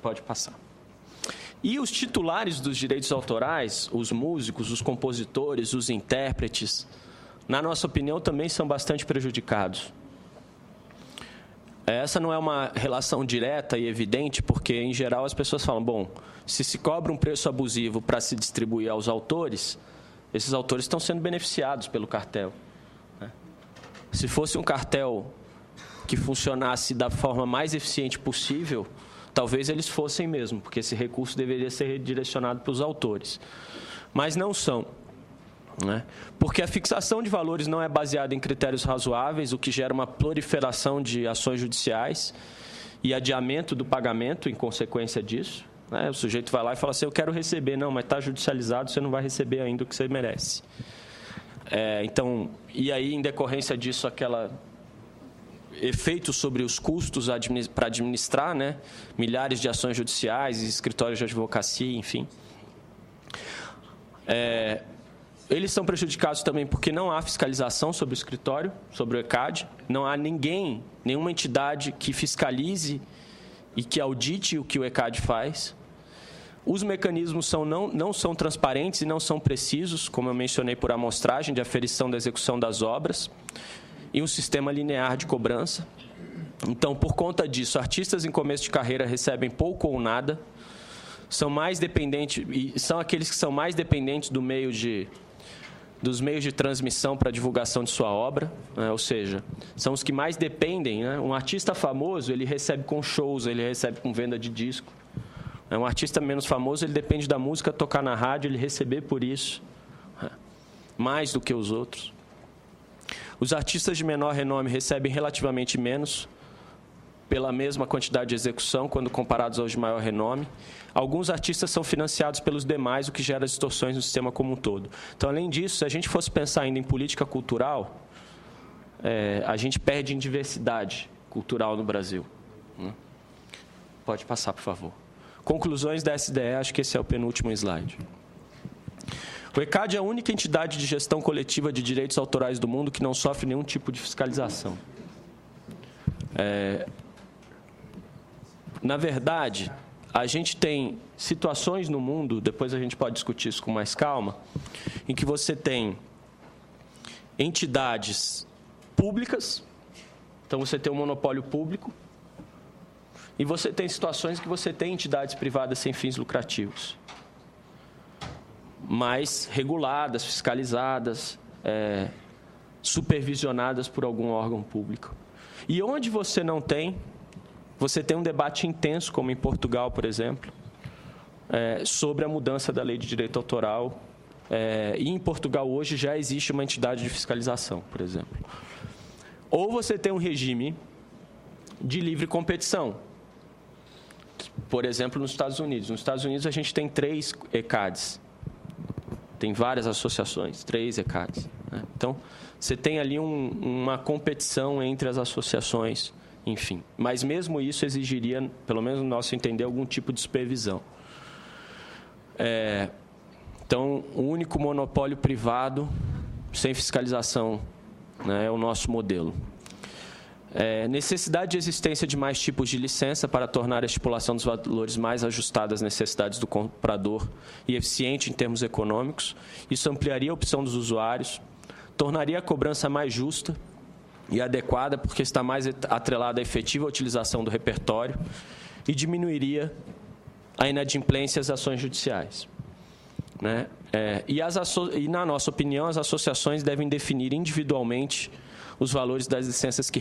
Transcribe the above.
Pode passar. E os titulares dos direitos autorais, os músicos, os compositores, os intérpretes, na nossa opinião, também são bastante prejudicados. Essa não é uma relação direta e evidente, porque, em geral, as pessoas falam, bom, se cobra um preço abusivo para se distribuir aos autores, esses autores estão sendo beneficiados pelo cartel. Se fosse um cartel que funcionasse da forma mais eficiente possível, talvez eles fossem mesmo, porque esse recurso deveria ser redirecionado para os autores. Mas não são. Porque a fixação de valores não é baseada em critérios razoáveis, o que gera uma proliferação de ações judiciais e adiamento do pagamento em consequência disso. O sujeito vai lá e fala assim, eu quero receber. Não, mas está judicializado, você não vai receber ainda o que você merece. Então, e aí, em decorrência disso, aquela efeito sobre os custos para administrar, milhares de ações judiciais, escritórios de advocacia, enfim. Eles são prejudicados também porque não há fiscalização sobre o escritório, sobre o ECAD. Não há nenhuma entidade que fiscalize e que audite o que o ECAD faz. Os mecanismos não são transparentes e não são precisos, como eu mencionei, por amostragem de aferição da execução das obras e um sistema linear de cobrança. Então, por conta disso, artistas em começo de carreira recebem pouco ou nada, são mais dependentes, e são aqueles que são mais dependentes dos meios de transmissão para a divulgação de sua obra, ou seja, são os que mais dependem. Um artista famoso, ele recebe com shows, ele recebe com venda de disco. Um artista menos famoso, ele depende da música tocar na rádio, ele receber por isso, mais do que os outros. Os artistas de menor renome recebem relativamente menos, pela mesma quantidade de execução, quando comparados aos de maior renome. Alguns artistas são financiados pelos demais, o que gera distorções no sistema como um todo. Então, além disso, se a gente fosse pensar ainda em política cultural, a gente perde em diversidade cultural no Brasil. Pode passar, por favor. Conclusões da SDE, acho que esse é o penúltimo slide. O ECAD é a única entidade de gestão coletiva de direitos autorais do mundo que não sofre nenhum tipo de fiscalização. Na verdade, a gente tem situações no mundo, depois a gente pode discutir isso com mais calma, em que você tem entidades públicas, então você tem um monopólio público, e você tem situações que você tem entidades privadas sem fins lucrativos, mas reguladas, fiscalizadas, supervisionadas por algum órgão público. E onde você não tem, você tem um debate intenso, como em Portugal, por exemplo, sobre a mudança da lei de direito autoral. E em Portugal, hoje, já existe uma entidade de fiscalização, por exemplo. Ou você tem um regime de livre competição. Por exemplo, nos Estados Unidos. Nos Estados Unidos, a gente tem 3 ECADs. Tem várias associações, 3 ECADs. Então, você tem ali uma competição entre as associações, enfim. Mas mesmo isso exigiria, pelo menos no nosso entender, algum tipo de supervisão. Então, o único monopólio privado, sem fiscalização, é o nosso modelo. Necessidade de existência de mais tipos de licença para tornar a estipulação dos valores mais ajustada às necessidades do comprador e eficiente em termos econômicos. Isso ampliaria a opção dos usuários, tornaria a cobrança mais justa e adequada, porque está mais atrelada à efetiva utilização do repertório, e diminuiria a inadimplência às ações judiciais. E, na nossa opinião, as associações devem definir individualmente os valores das licenças que